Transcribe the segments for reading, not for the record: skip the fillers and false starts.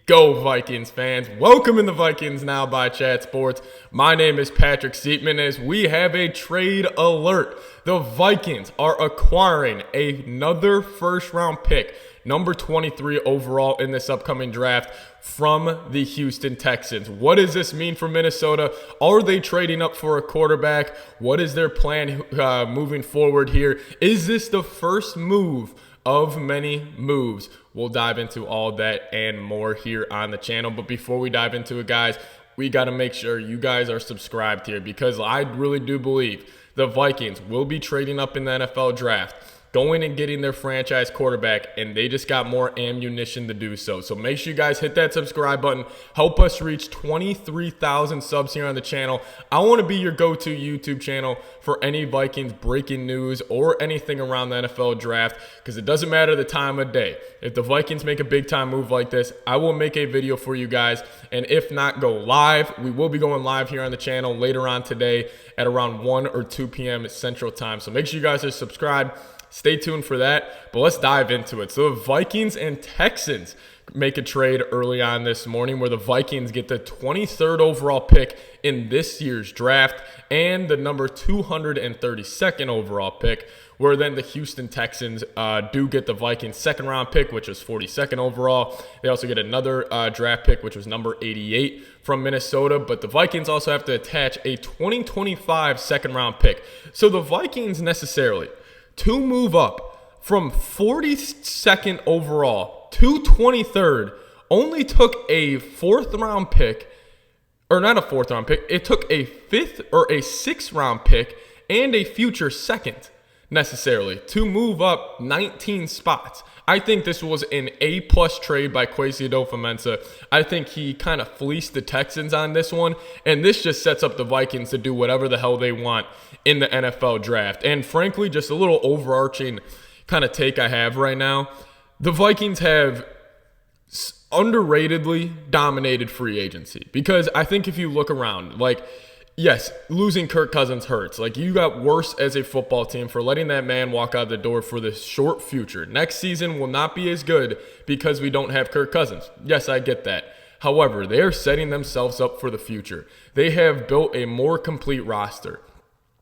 go Vikings fans. Welcome in the Vikings Now by Chat Sports. My name is Patrick Siepman as we have a trade alert. The Vikings are acquiring another first-round pick, number 23 overall in this upcoming draft from the Houston Texans. What does this mean for Minnesota? Are they trading up for a quarterback? What is their plan moving forward here? Is this the first move of many moves? We'll dive into all that and more here on the channel. But before we dive into it, guys, we got to make sure you guys are subscribed here because I really do believe the Vikings will be trading up in the NFL draft, going and getting their franchise quarterback, and they just got more ammunition to do so. So make sure you guys hit that subscribe button. Help us reach 23,000 subs here on the channel. I want to be your go-to YouTube channel for any Vikings breaking news or anything around the NFL draft because it doesn't matter the time of day. If the Vikings make a big-time move like this, I will make a video for you guys, and if not, go live. We will be going live here on the channel later on today at around 1 or 2 p.m. Central Time. So make sure you guys are subscribed. Stay tuned for that, but let's dive into it. So the Vikings and Texans make a trade early on this morning where the Vikings get the 23rd overall pick in this year's draft and the number 232nd overall pick, where then the Houston Texans do get the Vikings second round pick, which was 42nd overall. They also get another draft pick, which was number 88 from Minnesota, but the Vikings also have to attach a 2025 second round pick. So the Vikings necessarily, to move up from 42nd overall to 23rd, only took a fourth round pick, or not a fourth round pick, it took a fifth or a sixth round pick and a future second necessarily to move up 19 spots. I think this was an A-plus trade by Kewsi Adofo-Mensah. I think he kind of fleeced the Texans on this one, and this just sets up the Vikings to do whatever the hell they want in the NFL draft. And frankly, just a little overarching kind of take I have right now, the Vikings have underratedly dominated free agency because I think if you look around, like, yes, losing Kirk Cousins hurts. Like, you got worse as a football team for letting that man walk out the door for this short future. Next season will not be as good because we don't have Kirk Cousins. Yes, I get that. However, they are setting themselves up for the future. They have built a more complete roster.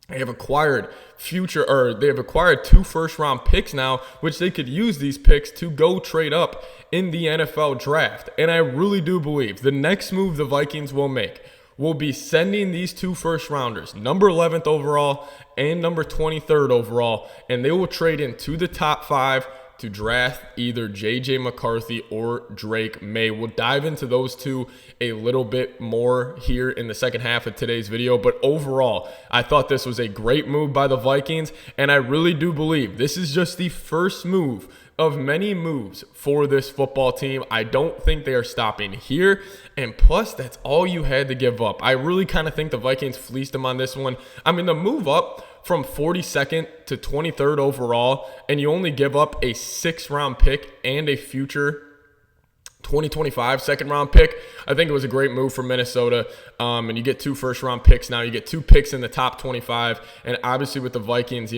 They have acquired two first-round picks now, which they could use these picks to go trade up in the NFL draft. And I really do believe the next move the Vikings will make will be sending these two first-rounders, number 11th overall and number 23rd overall, and they will trade into the top 5 to draft either JJ McCarthy or Drake May. We'll dive into those two a little bit more here in the second half of today's video, but overall, I thought this was a great move by the Vikings, and I really do believe this is just the first move of many moves for this football team. I don't think they are stopping here, and plus, that's all you had to give up. I really kind of think the Vikings fleeced them on this one. I mean, the move up from 42nd to 23rd overall, and you only give up a 6th round pick and a future 2025 second round pick. I think it was a great move for Minnesota. And you get 2 first round picks now. You get 2 picks in the top 25. And obviously with the Vikings,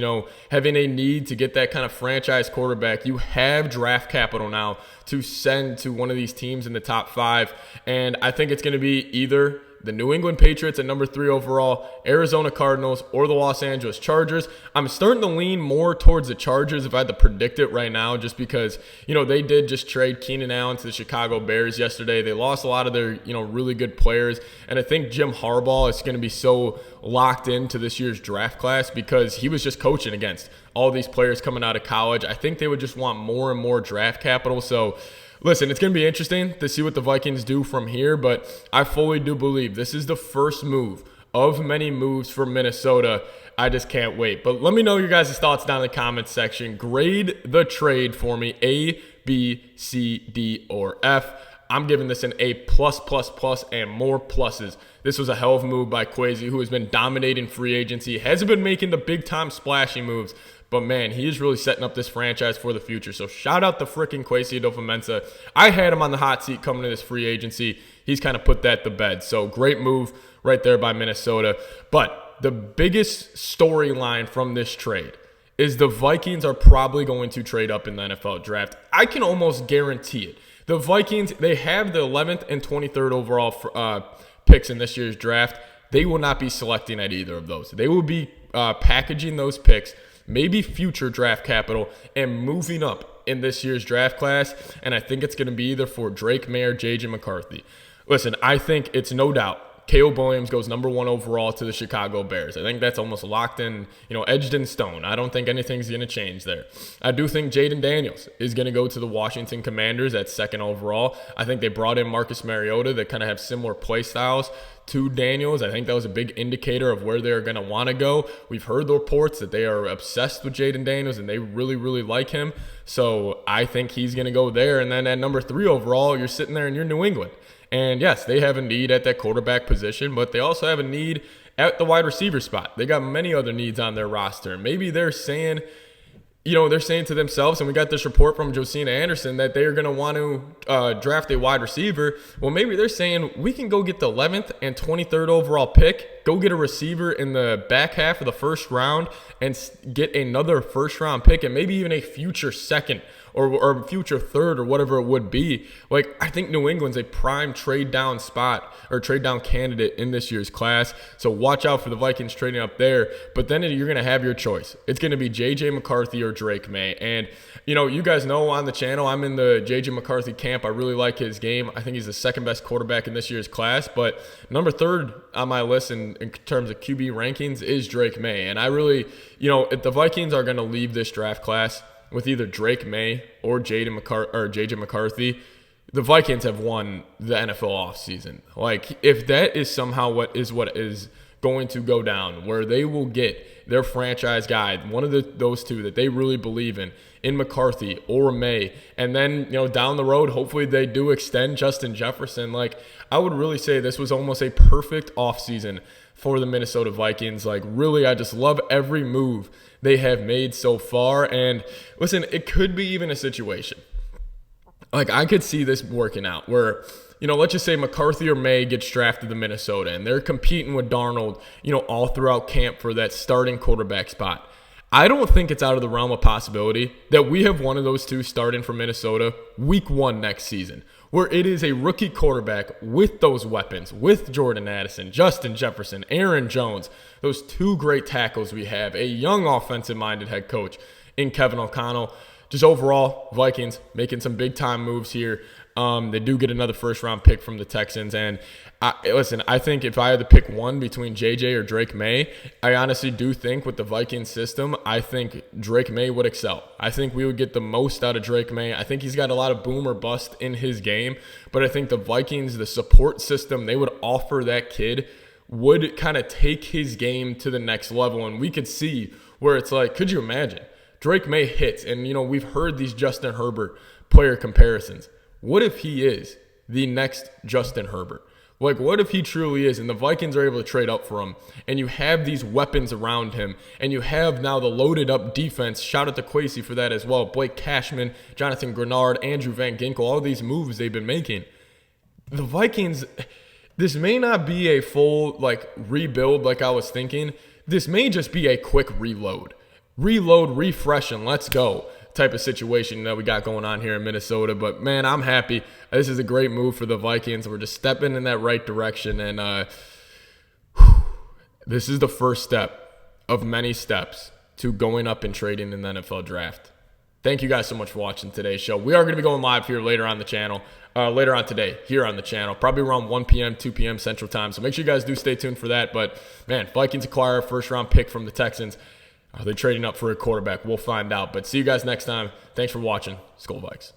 having a need to get that kind of franchise quarterback, you have draft capital now to send to one of these teams in the top 5. And I think it's going to be either the New England Patriots at number 3 overall, Arizona Cardinals, or the Los Angeles Chargers. I'm starting to lean more towards the Chargers if I had to predict it right now, just because, they did just trade Keenan Allen to the Chicago Bears yesterday. They lost a lot of their, really good players. And I think Jim Harbaugh is going to be so locked into this year's draft class because he was just coaching against all these players coming out of college. I think they would just want more and more draft capital. So, listen, it's going to be interesting to see what the Vikings do from here, but I fully do believe this is the first move of many moves for Minnesota. I just can't wait. But let me know your guys' thoughts down in the comments section. Grade the trade for me, A, B, C, D, or F. I'm giving this an A+++, and more pluses. This was a hell of a move by Kewsi, who has been dominating free agency, hasn't been making the big-time splashy moves, but man, he is really setting up this franchise for the future. So shout out to freaking Kewsi Adofo-Mensah. I had him on the hot seat coming to this free agency. He's kind of put that to bed. So great move right there by Minnesota. But the biggest storyline from this trade is the Vikings are probably going to trade up in the NFL draft. I can almost guarantee it. The Vikings, they have the 11th and 23rd overall picks in this year's draft. They will not be selecting at either of those. They will be packaging those picks, maybe future draft capital, and moving up in this year's draft class. And I think it's going to be either for Drake May or JJ McCarthy. Listen, I think it's no doubt Caleb Williams goes number 1 overall to the Chicago Bears. I think that's almost locked in, edged in stone. I don't think anything's going to change there. I do think Jaden Daniels is going to go to the Washington Commanders at 2nd overall. I think they brought in Marcus Mariota that kind of have similar play styles to Daniels. I think that was a big indicator of where they're going to want to go. We've heard the reports that they are obsessed with Jaden Daniels and they really, really like him. So I think he's going to go there. And then at number 3 overall, you're sitting there and you're New England. And yes, they have a need at that quarterback position, but they also have a need at the wide receiver spot. They got many other needs on their roster. Maybe they're saying, they're saying to themselves, and we got this report from Josina Anderson that they are going to want to draft a wide receiver. Well, maybe they're saying we can go get the 11th and 23rd overall pick, go get a receiver in the back half of the 1st round, and get another 1st round pick, and maybe even a future 2nd or future 3rd or whatever it would be. Like, I think New England's a prime trade down spot or trade down candidate in this year's class. So watch out for the Vikings trading up there. But then you're going to have your choice. It's going to be JJ McCarthy or Drake May. And, you guys know on the channel, I'm in the JJ McCarthy camp. I really like his game. I think he's the 2nd best quarterback in this year's class. But number 3rd on my list in terms of QB rankings is Drake May. And I really, if the Vikings are going to leave this draft class with either Drake May or JJ McCarthy, the Vikings have won the NFL offseason. Like, if that is somehow what is going to go down, where they will get their franchise guy, one of those two that they really believe in McCarthy or May, and then, down the road, hopefully they do extend Justin Jefferson. Like, I would really say this was almost a perfect offseason for the Minnesota Vikings. Like, really, I just love every move they have made so far. And listen, it could be even a situation. Like, I could see this working out where, let's just say McCarthy or May gets drafted to Minnesota and they're competing with Darnold, all throughout camp for that starting quarterback spot. I don't think it's out of the realm of possibility that we have one of those two starting for Minnesota week 1 next season, where it is a rookie quarterback with those weapons, with Jordan Addison, Justin Jefferson, Aaron Jones, those 2 great tackles we have, a young offensive-minded head coach in Kevin O'Connell. Just overall, Vikings making some big-time moves here. They do get another 1st-round pick from the Texans. And I think if I had to pick one between JJ or Drake May, I honestly do think with the Vikings system, I think Drake May would excel. I think we would get the most out of Drake May. I think he's got a lot of boom or bust in his game. But I think the Vikings, the support system they would offer that kid would kind of take his game to the next level. And we could see where it's like, could you imagine? Drake May hits. And, we've heard these Justin Herbert player comparisons. What if he is the next Justin Herbert? Like, what if he truly is, and the Vikings are able to trade up for him, and you have these weapons around him, and you have now the loaded up defense. Shout out to Kewsi for that as well. Blake Cashman, Jonathan Grenard, Andrew Van Ginkel, all these moves they've been making. The Vikings, this may not be a full, rebuild like I was thinking. This may just be a quick reload. Reload, refresh, and let's go type of situation that we got going on here in Minnesota. But man, I'm happy. This is a great move for the Vikings. We're just stepping in that right direction, and this is the first step of many steps to going up and trading in the NFL draft. Thank you guys so much for watching today's show. We are going to be going live here later on the channel, later on today here on the channel, probably around 1 p.m., 2 p.m. Central Time. So make sure you guys do stay tuned for that. But man, Vikings acquire a 1st-round pick from the Texans. Are they trading up for a quarterback? We'll find out. But see you guys next time. Thanks for watching. Skol Vikes.